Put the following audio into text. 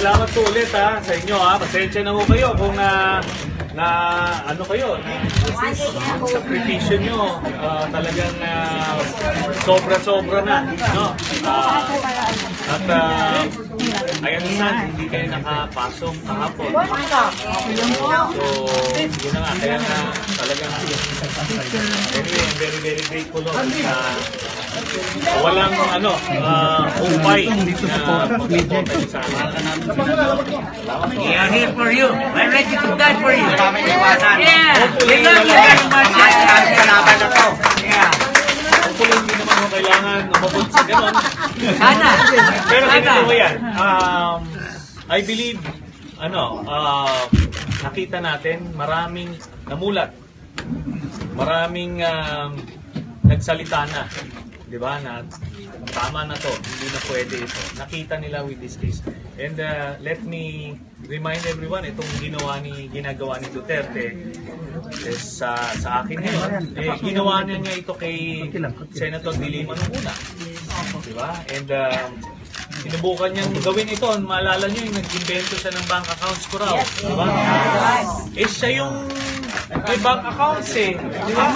salamat po ulit sa inyo Pasensya na ho kayo kung na ano kayo, sakripisyo nyo talagang sobra-sobra na, no? At I understand, hindi kayo nakapasok kahapon. So, yun na nga, kaya na talagang anyway, I'm very, very grateful walang upay na pagkakote sa amin. We are here for you. We're ready to die for you. Yeah. We love you very much. Yeah. Hopefully, hindi naman mo kailangan umabot sa gano'n. Sana. Pero ganito mo yan. I believe, nakita natin maraming namulat. Maraming nagsalita na. Di ba? Na tama na to. Hindi na pwede ito. Nakita nila with this case. And let me remind everyone, itong ginagawa ni Duterte sa akin ngayon. Ginawa niya ito kay Senator De Lima nung una. Di ba? And sinubukan niyang gawin ito. Maalala niyo yung nag-invento siya ng bank accounts ko raw. Di ba? Siya yung may bank accounts Di ba?